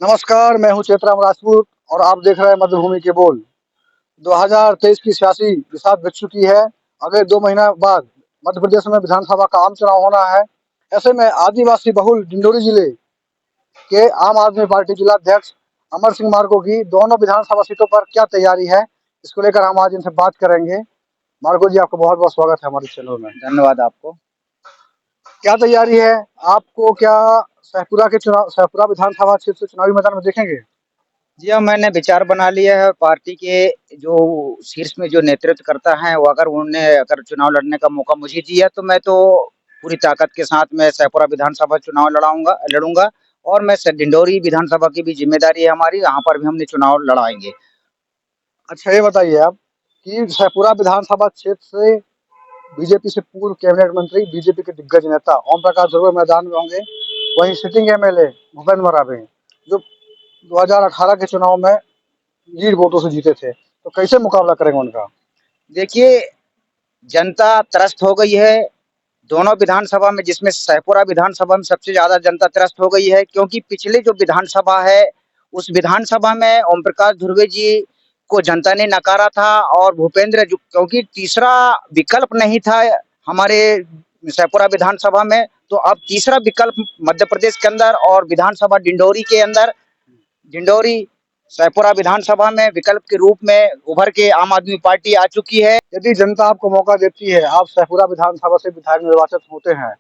नमस्कार, मैं हूँ चेतराम राजपूत और आप देख रहे हैं मध्यभूमि के बोल। 2023 की सियासी बिसात बिछ चुकी है। अगले 2 महीना बाद मध्य प्रदेश में विधानसभा का आम चुनाव होना है। ऐसे में आदिवासी बहुल डिंडोरी जिले के आम आदमी पार्टी जिलाध्यक्ष अमर सिंह मार्को की दोनों विधानसभा सीटों पर क्या तैयारी है, इसको लेकर हम आज इनसे बात करेंगे। मार्को जी, आपका बहुत-बहुत स्वागत है हमारे चैनल में। धन्यवाद आपको। क्या तैयारी है? आपको क्या शाहपुरा विधानसभा क्षेत्र से चुनावी मैदान में देखेंगे? जी हाँ, मैंने विचार बना लिया है। पार्टी के जो शीर्ष में जो नेतृत्व करता है, वो अगर चुनाव लड़ने का मौका मुझे दिया तो मैं तो पूरी ताकत के साथ मैं शाहपुरा विधानसभा चुनाव लड़ूंगा और मैं डिंडोरी विधानसभा की भी जिम्मेदारी है हमारी, यहाँ पर भी हमने चुनाव लड़ाएंगे। अच्छा, ये बताइए आप कि शाहपुरा विधानसभा क्षेत्र से बीजेपी से पूर्व कैबिनेट मंत्री, बीजेपी के दिग्गज नेता ओम प्रकाश ध्रुव मैदान में होंगे। वहीं सिटिंग एमएलए भूपेंद्र मरावे, जो 2018 के चुनाव में लीड वोटों से जीते थे, तो कैसे मुकाबला करेंगे उनका? देखिए, जनता त्रस्त हो गई है दोनों विधानसभा में, जिसमें शाहपुरा विधानसभा में सबसे ज्यादा जनता त्रस्त हो गई है, क्योंकि पिछले जो विधानसभा है उस विधानसभा में ओम प्रकाश धुर्वे जी को जनता ने नकारा था और भूपेंद्र जो क्योंकि तीसरा विकल्प नहीं था हमारे शाहपुरा विधानसभा में, तो अब तीसरा विकल्प मध्य प्रदेश के अंदर और विधानसभा डिंडोरी के अंदर, डिंडोरी शाहपुरा विधानसभा में विकल्प के रूप में उभर के आम आदमी पार्टी आ चुकी है। यदि जनता आपको मौका देती है, आप शाहपुरा विधानसभा से विधायक निर्वाचित होते हैं,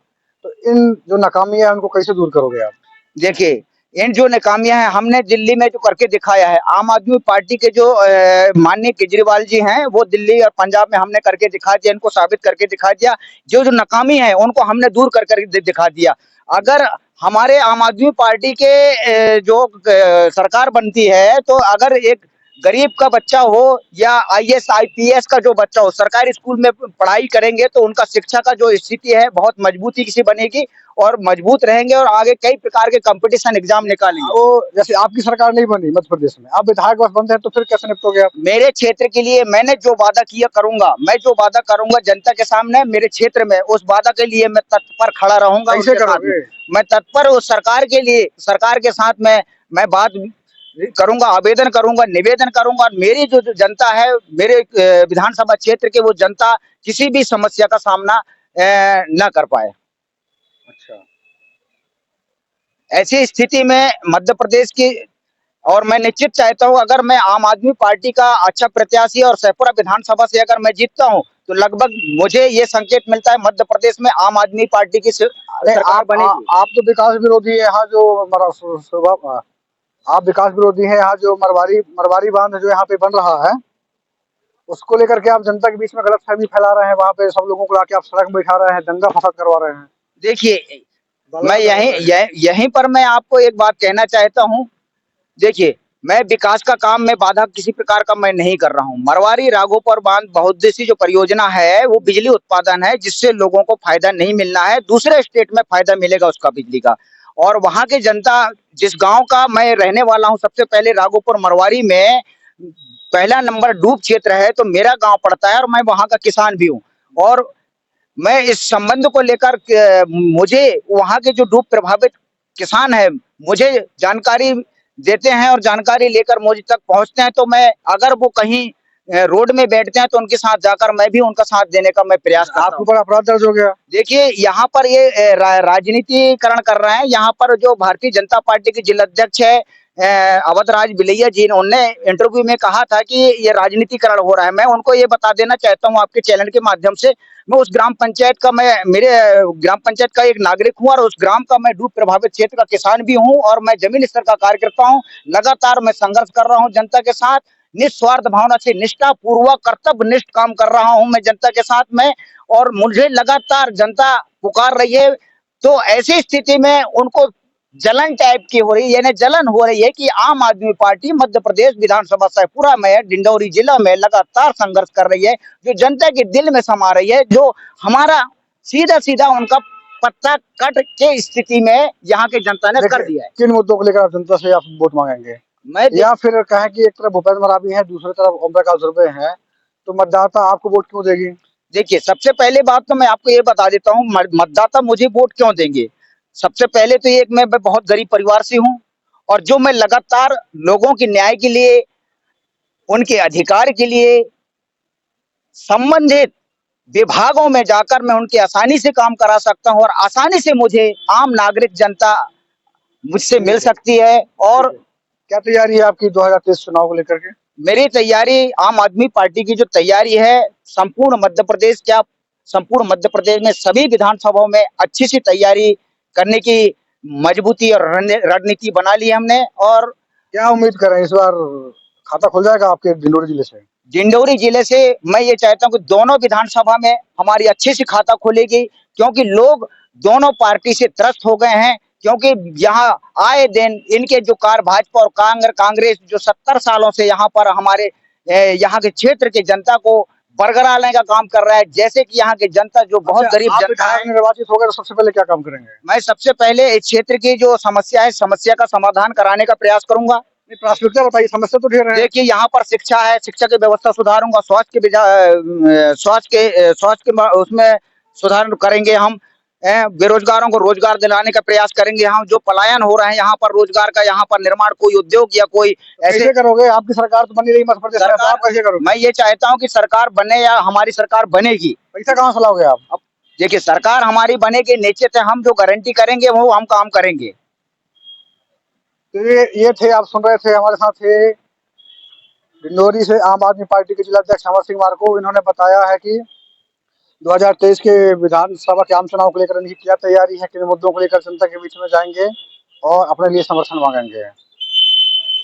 तो इन जो नाकामियां हैं उनको कैसे दूर करोगे आप? देखिए, इन जो नाकामियां हैं हमने दिल्ली में जो करके दिखाया है। आम आदमी पार्टी के जो माननीय केजरीवाल जी हैं, वो दिल्ली और पंजाब में हमने करके दिखा दिया, इनको साबित करके दिखा दिया। जो जो नाकामी है उनको हमने दूर कर कर दिखा दिया। अगर हमारे आम आदमी पार्टी के जो सरकार बनती है, तो अगर एक गरीब का बच्चा हो या आईएएस आईपीएस का जो बच्चा हो, सरकारी स्कूल में पढ़ाई करेंगे तो उनका शिक्षा का जो स्थिति है बहुत मजबूती से बनेगी और मजबूत रहेंगे और आगे कई प्रकार के कंपटीशन एग्जाम निकालेंगे। तो जैसे आपकी सरकार नहीं बनी मध्य प्रदेश में, आप विधायक बस बनते हैं, तो फिर कैसे निपटोगे आप? मेरे क्षेत्र के लिए मैंने जो वादा किया करूंगा, मैं जो वादा करूंगा जनता के सामने मेरे क्षेत्र में, उस वादा के लिए मैं तत्पर खड़ा रहूंगा। कैसे उनके साथ में करोगे? मैं तत्पर उस सरकार के लिए, सरकार के साथ में मैं बात करूंगा, आवेदन करूंगा, निवेदन करूंगा। मेरी जो जनता है मेरे विधानसभा क्षेत्र के, वो जनता किसी भी समस्या का सामना न कर पाए। अच्छा। ऐसी स्थिति में मध्य प्रदेश की, और मैं निश्चित चाहता हूं अगर मैं आम आदमी पार्टी का अच्छा प्रत्याशी और शाहपुरा विधानसभा से अगर मैं जीतता हूं, तो लगभग मुझे ये संकेत मिलता है मध्य प्रदेश में आम आदमी पार्टी की अरे सरकार बनेगी। आप तो विकास विरोधी है यहाँ जो आप विकास विरोधी हैं। यहाँ जो मरवारी मरवारी बांध जो यहाँ पे बन रहा है, उसको लेकर के आप जनता के बीच में गलतफहमी फैला रहे हैं। वहाँ पे सब लोगों को लाके आप सड़क में बैठा रहे हैं, दंगा फसाद करवा रहे हैं। देखिए, मैं बलवा करवा रहे हैं। यहीं पर मैं आपको एक बात कहना चाहता हूं। देखिए, मैं विकास का काम में बाधा किसी प्रकार का मैं नहीं कर रहा हूं। मरवारी राघोपुर बांध बहुउद्देशीय जो परियोजना है, वो बिजली उत्पादन है, जिससे लोगों को फायदा नहीं मिलना है, दूसरे स्टेट में फायदा मिलेगा उसका बिजली का। और वहां की जनता, जिस गांव का मैं रहने वाला हूं, सबसे पहले राघोपुर मरवारी में पहला नंबर डूब क्षेत्र है, तो मेरा गांव पड़ता है और मैं वहां का किसान भी हूँ। और मैं इस संबंध को लेकर मुझे वहां के जो डूब प्रभावित किसान है, मुझे जानकारी देते हैं और जानकारी लेकर मुझ तक पहुंचते हैं, तो मैं अगर वो कहीं रोड में बैठते हैं तो उनके साथ जाकर मैं भी उनका साथ देने का मैं प्रयास करता आपके हूँ। ऊपर अपराध दर्ज हो गया? देखिए, यहाँ पर ये राजनीतिकरण कर रहे हैं। यहाँ पर जो भारतीय जनता पार्टी के जिलाध्यक्ष है अवध राज बिलैया जी ने, उन्होंने इंटरव्यू में कहा था कि ये राजनीतिकरण हो रहा है। मैं उनको ये बता देना चाहता हूँ आपके चैनल के माध्यम से, मैं उस ग्राम पंचायत का, मैं मेरे ग्राम पंचायत का एक नागरिक हूँ और उस ग्राम का मैं डूब प्रभावित क्षेत्र का किसान भी हूँ और मैं जमीन स्तर का कार्यकर्ता हूँ। लगातार मैं संघर्ष कर रहा हूँ जनता के साथ, निस्वार्थ भावना से निष्ठा पूर्वक कर्तव्यनिष्ठ काम कर रहा हूँ मैं जनता के साथ में, और मुझे लगातार जनता पुकार रही है। तो ऐसी स्थिति में उनको जलन टाइप की हो रही है, यानी जलन हो रही है कि आम आदमी पार्टी मध्य प्रदेश विधानसभा शाहपुरा में, डिंडौरी जिला में लगातार संघर्ष कर रही है, जो जनता के दिल में समा रही है, जो हमारा सीधा सीधा उनका पत्ता कट के स्थिति में यहाँ की जनता ने कर दिया है। किन मुद्दों को लेकर आप जनता से आप वोट मांगेंगे? मैं या फिर कहें कि एक तरफ भूपेंद्र मरावी है, दूसरी तरफ ओम प्रकाश ध्रुवे हैं, तो मतदाता आपको वोट क्यों देगी? देखिए, सबसे पहले बात तो मैं आपको ये बता देता हूँ, मतदाता मुझे वोट क्यों देंगे। सबसे पहले तो ये मैं बहुत गरीब परिवार से हूँ और जो मैं लगातार लोगों के न्याय के लिए, उनके अधिकार के लिए संबंधित विभागों में जाकर मैं उनके आसानी से काम करा सकता हूं और आसानी से मुझे आम नागरिक जनता मुझसे मिल सकती है। और क्या तैयारी है आपकी 2023 चुनाव को लेकर के? मेरी तैयारी, आम आदमी पार्टी की जो तैयारी है, संपूर्ण मध्य प्रदेश, क्या संपूर्ण मध्य प्रदेश में सभी विधानसभाओं में अच्छी सी तैयारी करने की मजबूती और रणनीति बना ली हमने। और क्या उम्मीद कर रहे हैं इस बार खाता खुल जाएगा आपके डिंडोरी जिले से? डिंडोरी जिले से मैं ये चाहता हूं कि दोनों विधानसभा में हमारी अच्छी सी खाता खुलेगी, क्योंकि लोग दोनों पार्टी से त्रस्त हो गए हैं। क्योंकि यहाँ आए दिन इनके जो भाजपा और कांग्रेस जो 70 सालों से यहाँ पर हमारे यहाँ के क्षेत्र के जनता को बरगरा लेने का काम कर रहा है। जैसे कि यहाँ की जनता जो बहुत गरीब आप जनता है, विधायक निर्वाचित हो गए तो सबसे पहले क्या काम करेंगे? मैं सबसे पहले इस क्षेत्र की जो समस्या है, समस्या का समाधान कराने का प्रयास करूंगा। नहीं, प्राथमिकता बताइए, समस्या तो ढेर है। देखिए, यहाँ पर शिक्षा है, शिक्षा की व्यवस्था सुधारूंगा। स्वास्थ्य के उसमें सुधार करेंगे हम। बेरोजगारों को रोजगार दिलाने का प्रयास करेंगे हम। जो पलायन हो रहे हैं यहाँ पर रोजगार का, यहाँ पर निर्माण, कोई उद्योग या कोई ऐसे कैसे करोगे? आपकी सरकार तो बनी रही मध्य प्रदेश में, तो आप कैसे करोगे? मैं ये चाहता हूँ कि सरकार बने या हमारी सरकार बनेगी। पैसा कहाँ से लाओगे आप? अब देखिए, सरकार हमारी बनेगी, निश्चित है हम जो गारंटी करेंगे वो हम काम करेंगे। तो ये थे, आप सुन रहे थे, हमारे साथ थे डिंडोरी से आम आदमी पार्टी के जिलाध्यक्ष अमर सिंह मार्को। इन्होंने बताया है कि 2023 के विधानसभा के आम चुनाव को लेकर इनकी क्या तैयारी है, किन मुद्दों को लेकर जनता के बीच में जाएंगे और अपने लिए समर्थन मांगेंगे।